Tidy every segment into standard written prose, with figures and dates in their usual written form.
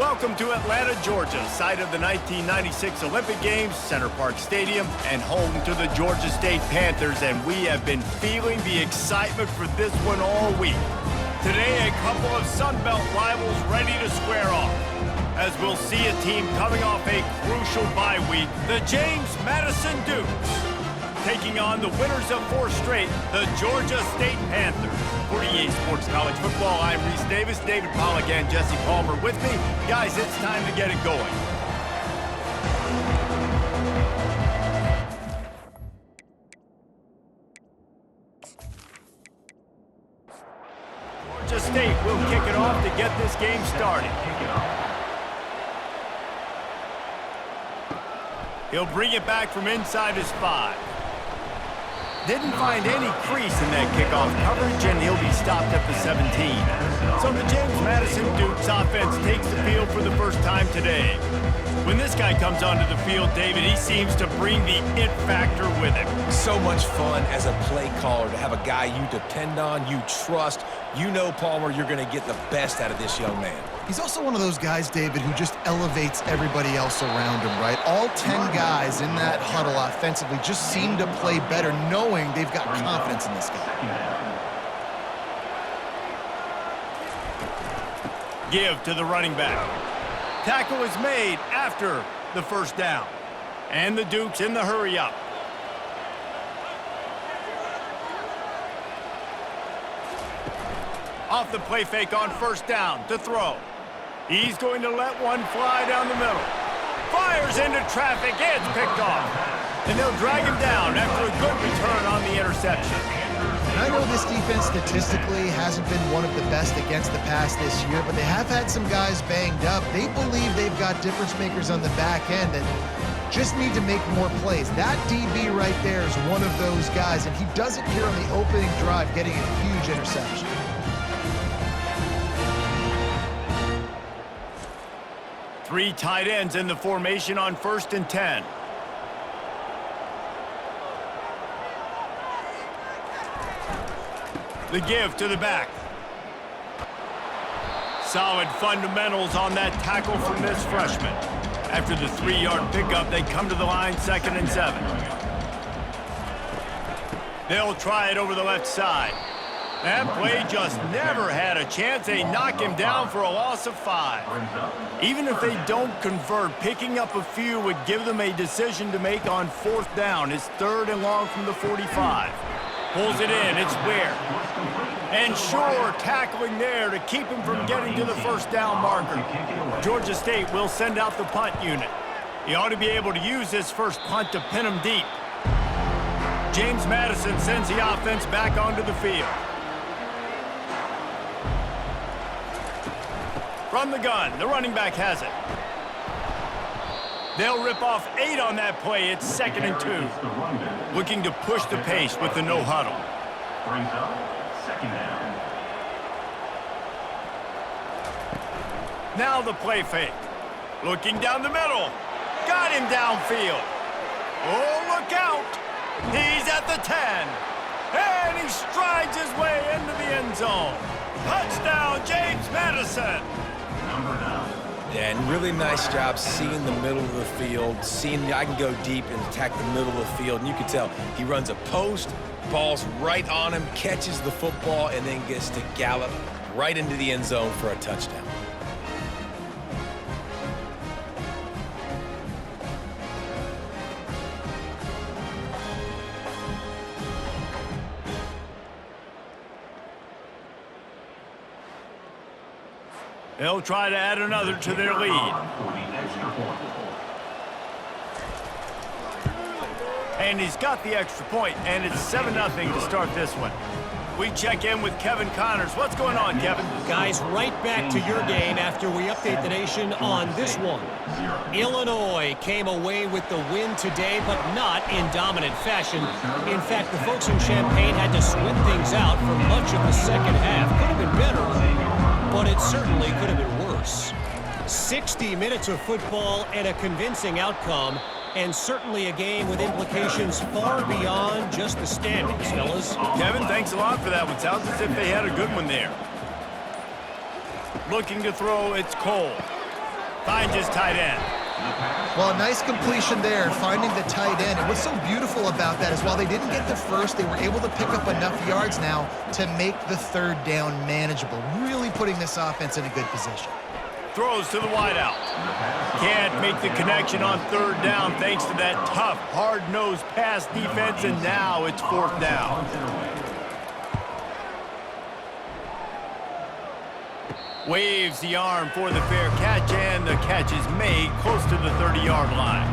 Welcome to Atlanta, Georgia, site of the 1996 Olympic Games, Center Park Stadium, and home to the Georgia State Panthers, and we have been feeling the excitement for this one all week. Today, a couple of Sun Belt rivals ready to square off, as we'll see a team coming off a crucial bye week, the James Madison Dukes, taking on the winners of 4 straight, the Georgia State Panthers. For EA Sports College Football, I'm Reese Davis, David Pollack, and Jesse Palmer with me. Guys, it's time to get it going. Georgia State will kick it off to get this game started. He'll bring it back from inside his 5. Didn't find any crease in that kickoff coverage, and he'll be stopped at the 17. So the James Madison Dukes offense takes the field for the first time today. When this guy comes onto the field, David, he seems to bring the it factor with him. So much fun as a play caller to have a guy you depend on, you trust. You know, Palmer, you're going to get the best out of this young man. He's also one of those guys, David, who just elevates everybody else around him, right? All 10 guys in that huddle offensively just seem to play better knowing they've got confidence in this guy. Give to the running back. Tackle is made after the first down. And the Dukes in the hurry up. Off the play fake on first down to throw. He's going to let one fly down the middle. Fires into traffic. It's picked off. And they'll drag him down after a good return on the interception. And I know this defense statistically hasn't been one of the best against the pass this year, but they have had some guys banged up. They believe they've got difference makers on the back end that just need to make more plays. That DB right there is one of those guys, and he does it here on the opening drive, getting a huge interception. Three tight ends in the formation on 1st and 10. The give to the back. Solid fundamentals on that tackle from this freshman. After the 3-yard pickup, they come to the line 2nd and 7. They'll try it over the left side. That play just never had a chance. They knock him down for a loss of 5. Even if they don't convert, picking up a few would give them a decision to make on 4th down. It's 3rd and long from the 45. Pulls it in. It's Ware. And Shore tackling there to keep him from getting to the first down marker. Georgia State will send out the punt unit. He ought to be able to use this first punt to pin him deep. James Madison sends the offense back onto the field. From the gun, the running back has it. They'll rip off 8 on that play. It's 2nd and 2. Looking to push the pace with the no huddle. Brings up 2nd down. Now the play fake. Looking down the middle. Got him downfield. Oh, look out. He's at the 10. And he strides his way into the end zone. Touchdown, James Madison. Yeah, and really nice job seeing the middle of the field, seeing I can go deep and attack the middle of the field. And you can tell he runs a post, ball's right on him, catches the football, and then gets to gallop right into the end zone for a touchdown. They'll try to add another to their lead. And he's got the extra point, and it's 7-0 to start this one. We check in with Kevin Connors. What's going on, Kevin? Guys, right back to your game after we update the nation on this one. Illinois came away with the win today, but not in dominant fashion. In fact, the folks in Champaign had to sweat things out for much of the second half. Could have been better, but it certainly could have been worse. 60 minutes of football and a convincing outcome, and certainly a game with implications far beyond just the standings, fellas. Kevin, thanks a lot for that one. Sounds as if they had a good one there. Looking to throw, it's Cole. Finds his tight end. Well, a nice completion there, finding the tight end. And what's so beautiful about that is while they didn't get the first, they were able to pick up enough yards now to make the third down manageable, really putting this offense in a good position. Throws to the wideout. Can't make the connection on third down thanks to that tough, hard-nosed pass defense, and now it's fourth down. Waves the arm for the fair catch, and the catch is made close to the 30-yard line.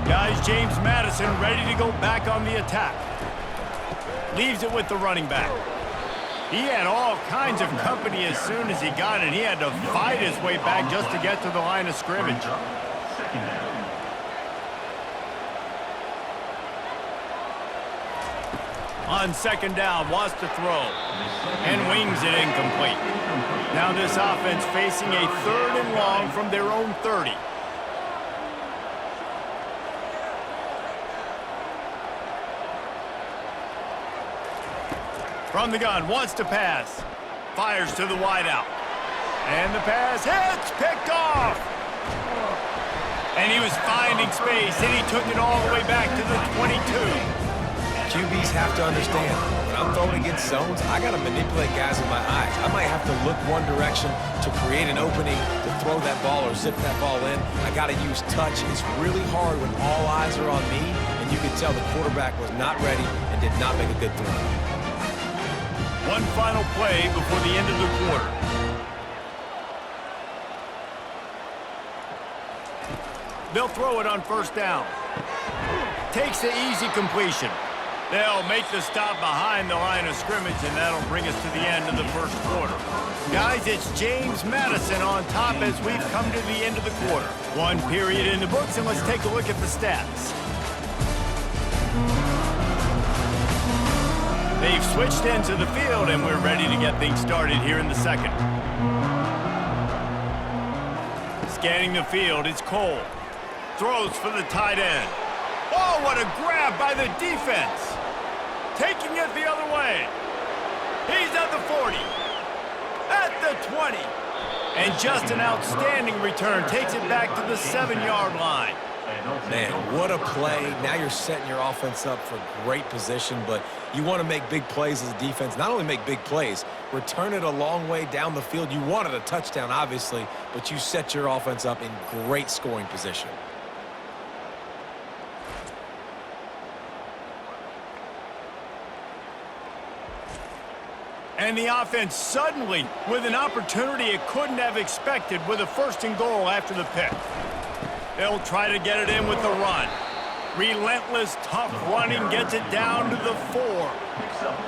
Guys, James Madison ready to go back on the attack. Leaves it with the running back. He had all kinds of company as soon as he got it. He had to fight his way back just to get to the line of scrimmage. On second down, wants to throw, and wings it incomplete. Now this offense facing a third and long from their own 30. From the gun, wants to pass. Fires to the wideout. And the pass hits, picked off. And he was finding space, and he took it all the way back to the 22. QBs have to understand, when I'm throwing against zones, I got to manipulate guys with my eyes. I might have to look one direction to create an opening to throw that ball or zip that ball in. I got to use touch. It's really hard when all eyes are on me, and you can tell the quarterback was not ready and did not make a good throw. One final play before the end of the quarter. They'll throw it on first down. Takes the easy completion. They'll make the stop behind the line of scrimmage, and that'll bring us to the end of the first quarter. Guys, it's James Madison on top as we've come to the end of the quarter. One period in the books, and let's take a look at the stats. They've switched into the field, and we're ready to get things started here in the second. Scanning the field, it's Cole. Throws for the tight end. Oh, what a grab by the defense. Taking it the other way. He's at the 40. At the 20. And just an outstanding return. Takes it back to the 7-yard line. Man, what a play. Now you're setting your offense up for great position, but you want to make big plays as a defense. Not only make big plays, return it a long way down the field. You wanted a touchdown, obviously, but you set your offense up in great scoring position. And the offense suddenly with an opportunity it couldn't have expected with a first and goal after the pick. They'll try to get it in with the run. Relentless, tough running gets it down to the 4.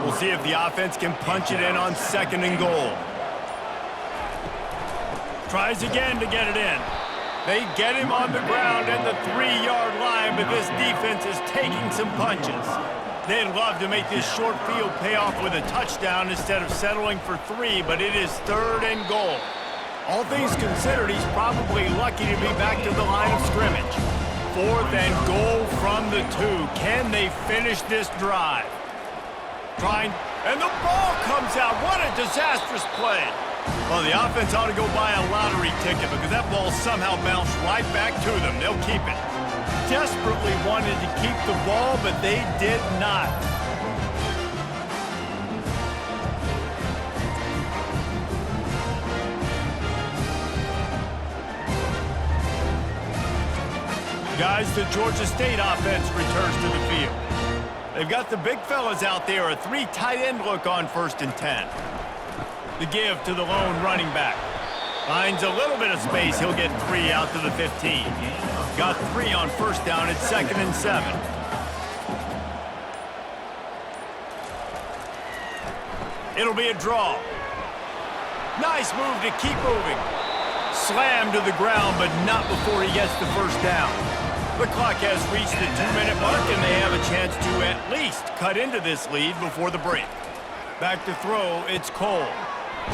We'll see if the offense can punch it in on second and goal. Tries again to get it in. They get him on the ground at the 3-yard line, but this defense is taking some punches. They'd love to make this short field pay off with a touchdown instead of settling for 3, but it is third and goal. All things considered, he's probably lucky to be back to the line of scrimmage. Fourth and goal from the 2. Can they finish this drive? Trying, and the ball comes out. What a disastrous play. Well, the offense ought to go buy a lottery ticket because that ball somehow bounced right back to them. They'll keep it. Desperately wanted to keep the ball, but they did not. Guys, the Georgia State offense returns to the field. They've got the big fellas out there, a 3 tight end look on first and 10. The give to the lone running back. Finds a little bit of space. He'll get 3 out to the 15. Got 3 on first down at second and 7. It'll be a draw. Nice move to keep moving. Slammed to the ground, but not before he gets the first down. The clock has reached the 2-minute mark, and they have a chance to at least cut into this lead before the break. Back to throw, it's Cole.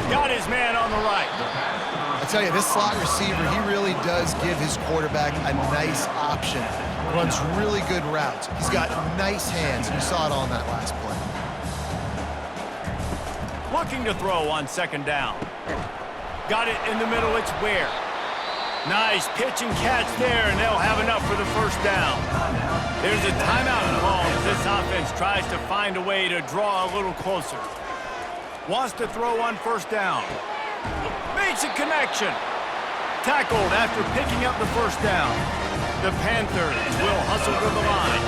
Got his man on the right. I tell you, this slot receiver, he really does give his quarterback a nice option. Runs really good routes. He's got nice hands. You saw it on that last play. Looking to throw on second down. Got it in the middle, it's Ware. Nice pitch and catch there, and they'll have enough for the first down. There's a timeout call as this offense tries to find a way to draw a little closer. Wants to throw on first down. Makes a connection. Tackled after picking up the first down. The Panthers will hustle to the line.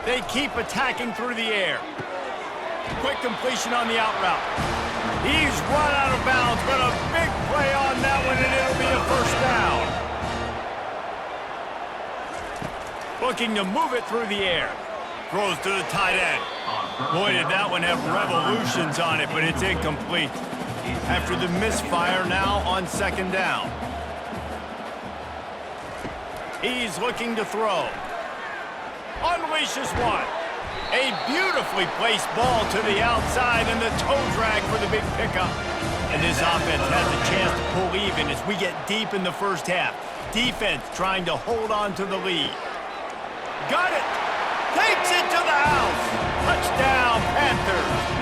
They keep attacking through the air. Quick completion on the out route. He's run out of bounds, but a big play on that one, and it'll be a first down. Looking to move it through the air. Throws to the tight end. Boy, did that one have revolutions on it, but it's incomplete. After the misfire, now on second down. He's looking to throw. Unleashes one. A beautifully placed ball to the outside and the toe drag for the big pickup. And this offense has a chance to pull even as we get deep in the first half. Defense trying to hold on to the lead. Got it. Takes it to the house. Touchdown, Panthers.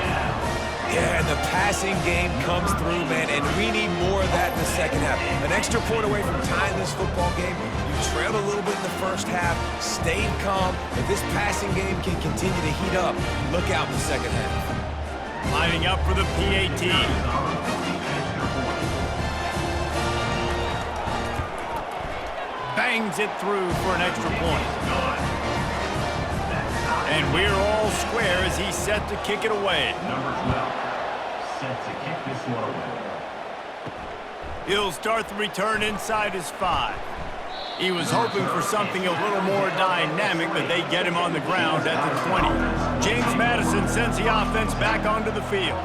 Yeah, and the passing game comes through, man, and we need more of that in the second half. An extra point away from tying this football game. You trailed a little bit in the first half, stayed calm. If this passing game can continue to heat up, look out in the second half. Lining up for the PAT. Bangs it through for an extra point. And we're all square as he's set to kick it away. Number 12, set to kick this one away. He'll start the return inside his 5. He was hoping for something a little more dynamic, but they get him on the ground at the 20. James Madison sends the offense back onto the field.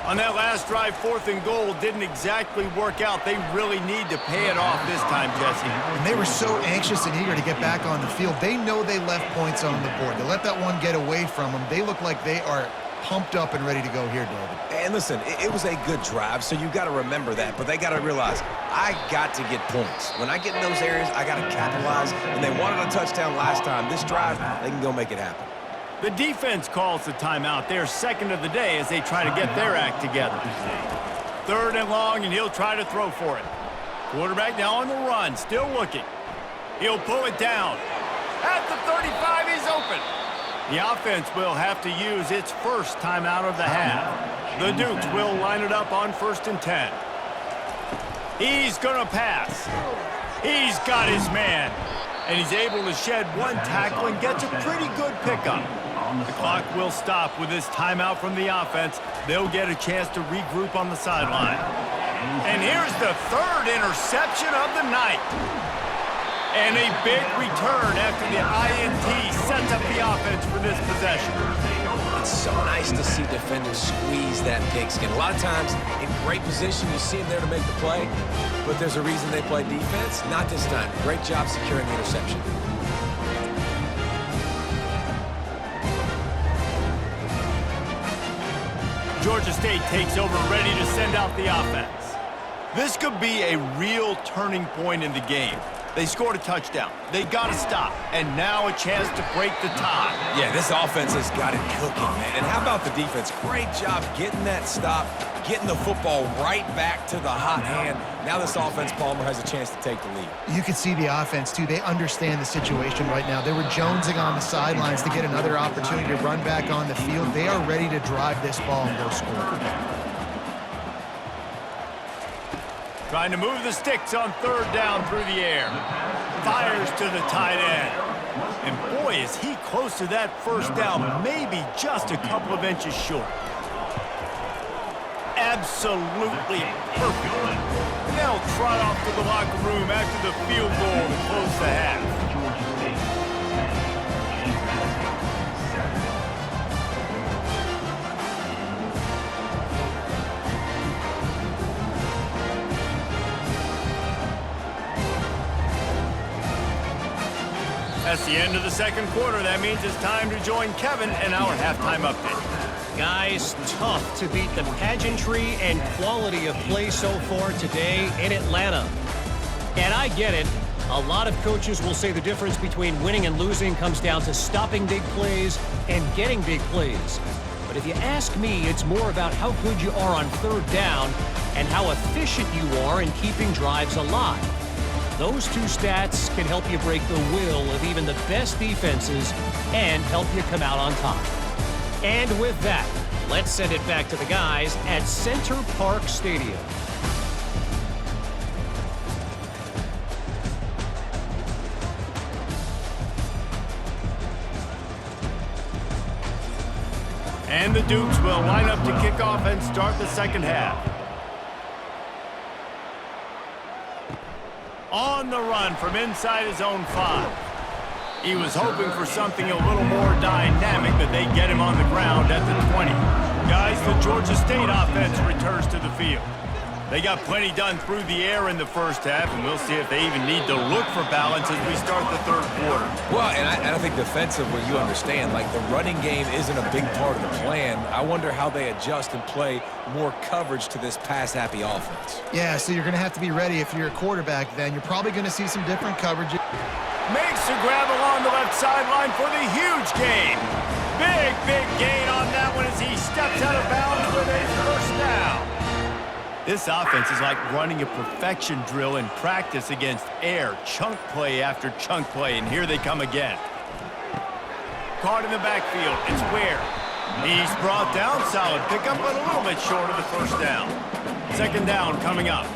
On that last drive, 4th and goal didn't exactly work out. They really need to pay it off this time, Jesse. And they were so anxious and eager to get back on the field. They know they left points on the board. They let that one get away from them. They look like they are pumped up and ready to go here, David. And listen, it was a good drive, so you got to remember that. But they got to realize, I got to get points. When I get in those areas, I got to capitalize. And they wanted a touchdown last time. This drive, they can go make it happen. The defense calls the timeout. They're second of the day as they try to get their act together. 3rd and long, and he'll try to throw for it. Quarterback now on the run, still looking. He'll pull it down. At the 35, he's open. The offense will have to use its first timeout of the half. The Dukes will line it up on 1st and 10. He's going to pass. He's got his man. And he's able to shed one tackle and gets a pretty good pickup. The clock will stop with this timeout from the offense. They'll get a chance to regroup on the sideline. And here's the 3rd interception of the night. And a big return after the INT sets up the offense for this possession. It's so nice to see defenders squeeze that pigskin. A lot of times, in great position, you see them there to make the play, but there's a reason they play defense. Not this time. Great job securing the interception. Georgia State takes over, ready to send out the offense. This could be a real turning point in the game. They scored a touchdown. They got to stop. And now a chance to break the tie. Yeah, this offense has got it cooking, man. And how about the defense? Great job getting that stop, getting the football right back to the hot hand. Now this offense, Palmer, has a chance to take the lead. You can see the offense, too. They understand the situation right now. They were jonesing on the sidelines to get another opportunity to run back on the field. They are ready to drive this ball and go score. Trying to move the sticks on 3rd down through the air. Fires to the tight end. And boy, is he close to that first down, maybe just a couple of inches short. Absolutely perfect. And they'll trot off to the locker room after the field goal to close the half. That's the end of the second quarter. That means it's time to join Kevin in our halftime update. Guys, tough to beat the pageantry and quality of play so far today in Atlanta. And I get it. A lot of coaches will say the difference between winning and losing comes down to stopping big plays and getting big plays. But if you ask me, it's more about how good you are on third down and how efficient you are in keeping drives alive. Those two stats can help you break the will of even the best defenses and help you come out on top. And with that, let's send it back to the guys at Center Park Stadium. And the Dukes will line up to kick off and start the second half. On the run from inside his own 5. He was hoping for something a little more dynamic, but they get him on the ground at the 20. Guys, the Georgia State offense returns to the field. They got plenty done through the air in the first half, and we'll see if they even need to look for balance as we start the third quarter. Well, and I think defensively, you understand, like the running game isn't a big part of the plan. I wonder how they adjust and play more coverage to this pass-happy offense. Yeah, so you're going to have to be ready if you're a quarterback then. You're probably going to see some different coverage. Makes a grab along the left sideline for the huge gain. Big gain on that one as he steps out of bounds with a first down. This offense is like running a perfection drill in practice against air, chunk play after chunk play, and here they come again. Caught in the backfield, it's Ware. He's brought down, solid pickup, but a little bit short of the first down. Second down coming up.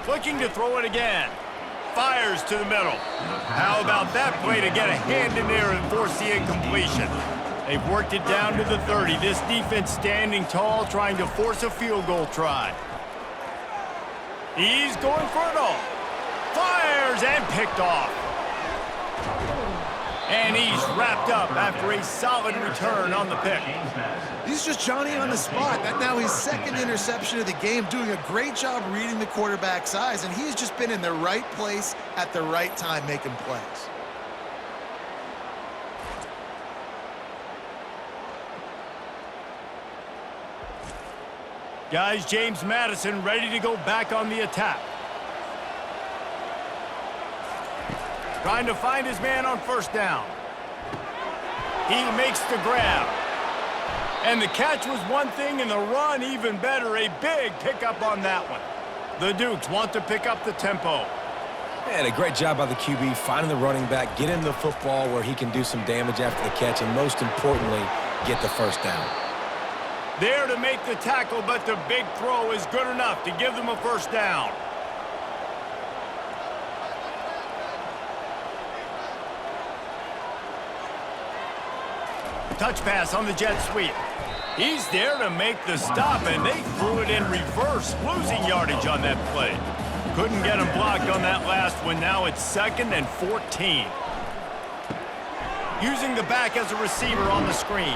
Looking to throw it again. Fires to the middle. How about that play to get a hand in there and force the incompletion? They've worked it down to the 30. This defense standing tall, trying to force a field goal try. He's going for it all. Fires and picked off. And he's wrapped up after a solid return on the pick. He's just Johnny on the spot. That now his second interception of the game, doing a great job reading the quarterback's eyes, and he's just been in the right place at the right time making plays. Guys, James Madison ready to go back on the attack. Trying to find his man on first down. He makes the grab. And the catch was one thing, and the run even better. A big pickup on that one. The Dukes want to pick up the tempo. And a great job by the QB finding the running back, get him the football where he can do some damage after the catch, and most importantly, get the first down. There to make the tackle, but the big throw is good enough to give them a first down. Touch pass on the jet sweep. He's there to make the stop, and they threw it in reverse, losing yardage on that play. Couldn't get him blocked on that last one. Now it's 2nd and 14. Using the back as a receiver on the screen.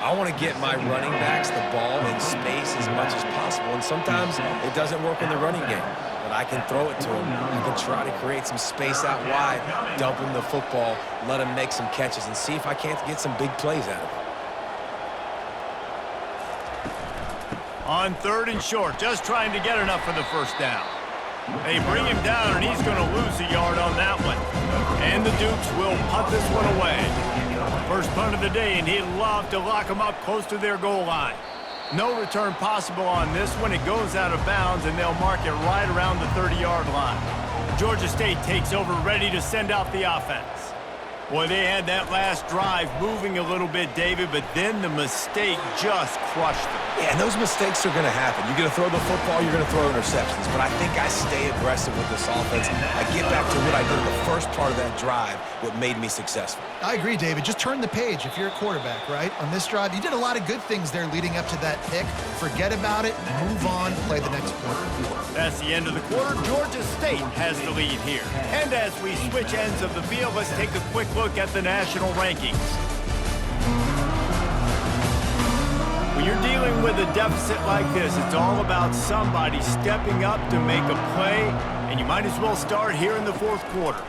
I want to get my running backs the ball in space as much as possible, and sometimes it doesn't work in the running game. But I can throw it to him. I can try to create some space out wide, dump him the football, let him make some catches, and see if I can't get some big plays out of him. On 3rd and short, just trying to get enough for the first down. They bring him down, and he's going to lose a yard on that one. And the Dukes will punt this one away. First punt of the day, and he'd love to lock them up close to their goal line. No return possible on this one. It goes out of bounds, and they'll mark it right around the 30-yard line. Georgia State takes over, ready to send out the offense. Boy, they had that last drive moving a little bit, David, but then the mistake just crushed them. Yeah, and those mistakes are going to happen. You're going to throw the football, you're going to throw interceptions, but I think I stay aggressive with this offense. I get back to what I did in the first part of that drive, what made me successful. I agree, David. Just turn the page if you're a quarterback, right? On this drive, you did a lot of good things there leading up to that pick. Forget about it, move on, play the next quarter. That's the end of the quarter. Georgia State has the lead here. And as we switch ends of the field, let's take a quick look at the national rankings. When you're dealing with a deficit like this, it's all about somebody stepping up to make a play, and you might as well start here in the 4th quarter.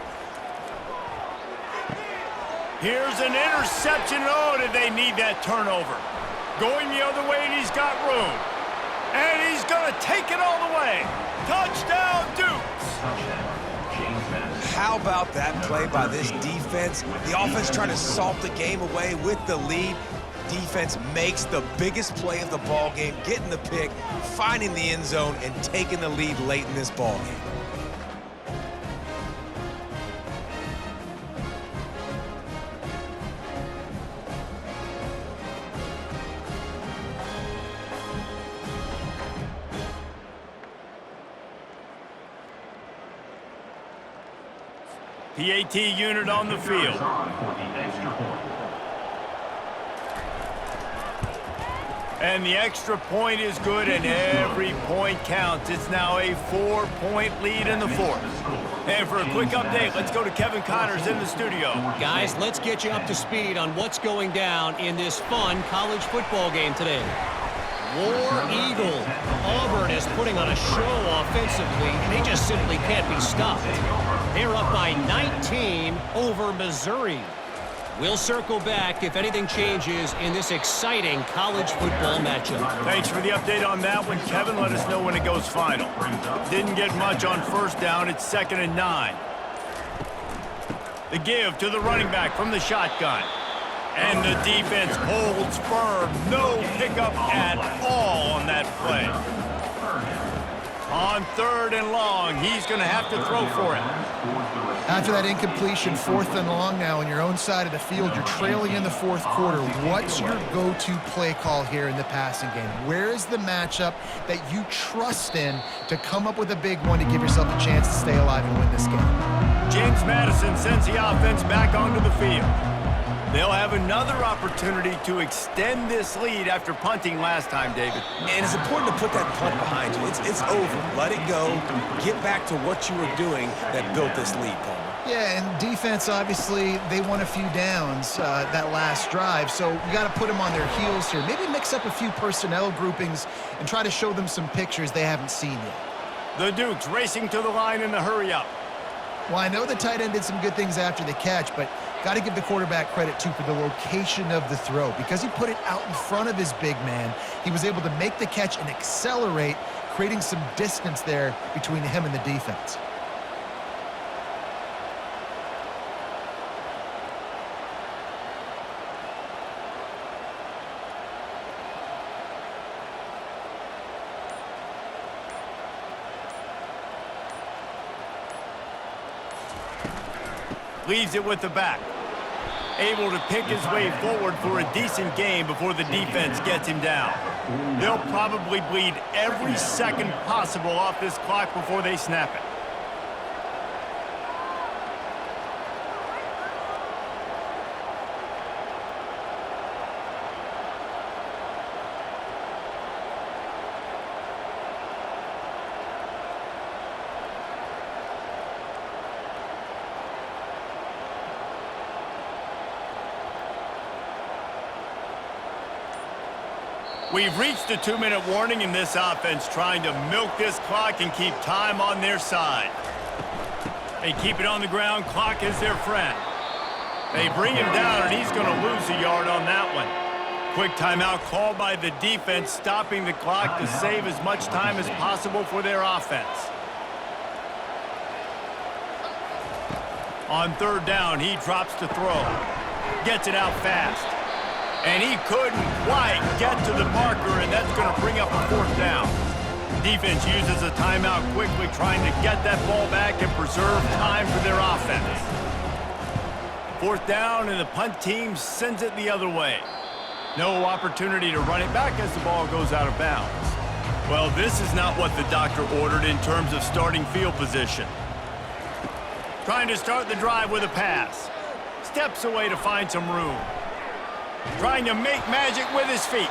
Here's an interception. Oh, did they need that turnover? Going the other way, and he's got room. And he's going to take it all the way. Touchdown, Dukes! How about that play by this defense? The offense trying to salt the game away with the lead. Defense makes the biggest play of the ball game, getting the pick, finding the end zone, and taking the lead late in this ball game. PAT unit on the field. And the extra point is good, and every point counts. It's now a 4-point lead in the fourth. And for a quick update, let's go to Kevin Connors in the studio. Guys, let's get you up to speed on what's going down in this fun college football game today. War Eagle. Auburn is putting on a show offensively. They just simply can't be stopped. They're up by 19 over Missouri. We'll circle back if anything changes in this exciting college football matchup. Thanks for the update on that one, Kevin. Let us know when it goes final. Didn't get much on first down. It's 2nd and 9. The give to the running back from the shotgun. And the defense holds firm. No pickup at all on that play. On 3rd and long, he's going to have to throw for it. After that incompletion, 4th and long now on your own side of the field, you're trailing in the 4th quarter. What's your go-to play call here in the passing game? Where is the matchup that you trust in to come up with a big one to give yourself a chance to stay alive and win this game? James Madison sends the offense back onto the field. They'll have another opportunity to extend this lead after punting last time, David. And it's important to put that punt behind you. It's over. Let it go. Get back to what you were doing that built this lead, Palmer. Yeah, and defense, obviously, they won a few downs that last drive, so you got to put them on their heels here. Maybe mix up a few personnel groupings and try to show them some pictures they haven't seen yet. The Dukes racing to the line in the hurry-up. Well, I know the tight end did some good things after the catch, but got to give the quarterback credit, too, for the location of the throw. Because he put it out in front of his big man, he was able to make the catch and accelerate, creating some distance there between him and the defense. Leaves it with the back. Able to pick his way forward for a decent gain before the defense gets him down. They'll probably bleed every second possible off this clock before they snap it. We've reached a 2-minute warning in this offense, trying to milk this clock and keep time on their side. They keep it on the ground. Clock is their friend. They bring him down, and he's going to lose a yard on that one. Quick timeout called by the defense, stopping the clock to save as much time as possible for their offense. On 3rd down, he drops to throw. Gets it out fast. And he couldn't quite get to the marker, and that's going to bring up a 4th down. Defense uses a timeout quickly, trying to get that ball back and preserve time for their offense. 4th down, and the punt team sends it the other way. No opportunity to run it back as the ball goes out of bounds. Well, this is not what the doctor ordered in terms of starting field position. Trying to start the drive with a pass. Steps away to find some room. Trying to make magic with his feet.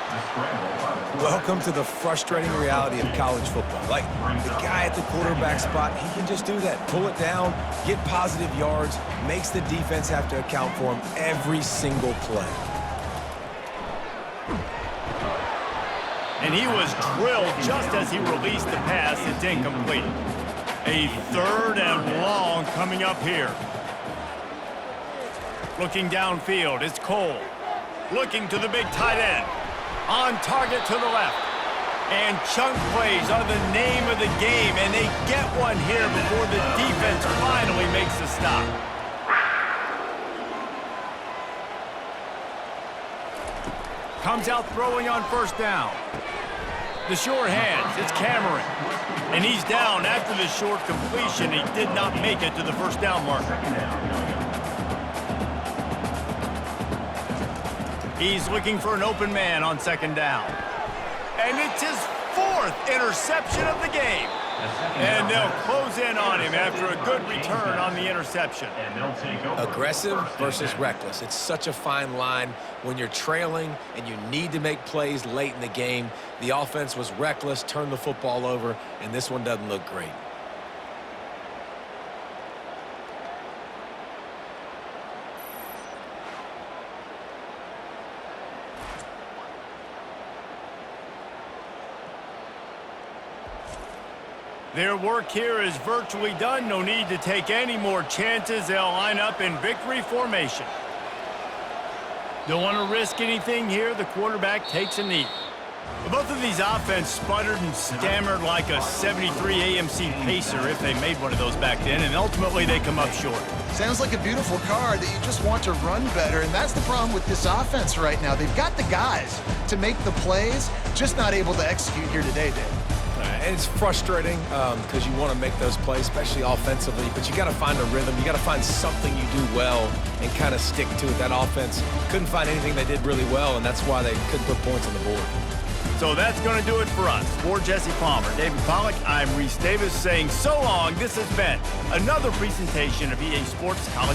Welcome to the frustrating reality of college football. Like, the guy at the quarterback spot, he can just do that. Pull it down, get positive yards, makes the defense have to account for him every single play. And he was drilled just as he released the pass. It's incomplete. A 3rd and long coming up here. Looking downfield, it's Cole. Looking to the big tight end. On target to the left. And chunk plays are the name of the game, and they get one here before the defense finally makes a stop. Comes out throwing on first down. The short hands, it's Cameron. And he's down after the short completion. He did not make it to the first down marker. He's looking for an open man on second down. And it's his fourth interception of the game. And they'll close in on him after a good return on the interception. Aggressive versus reckless. It's such a fine line when you're trailing and you need to make plays late in the game. The offense was reckless, turned the football over, and this one doesn't look great. Their work here is virtually done. No need to take any more chances. They'll line up in victory formation. Don't want to risk anything here. The quarterback takes a knee. Both of these offense sputtered and stammered like a 73 AMC Pacer if they made one of those back then, and ultimately they come up short. Sounds like a beautiful car that you just want to run better, and that's the problem with this offense right now. They've got the guys to make the plays, just not able to execute here today, Dave. And it's frustrating because you want to make those plays, especially offensively, but you got to find a rhythm. You got to find something you do well and kind of stick to it. That offense couldn't find anything they did really well, and that's why they couldn't put points on the board. So that's going to do it for us. For Jesse Palmer, David Pollack, I'm Reese Davis saying so long. This has been another presentation of EA Sports College.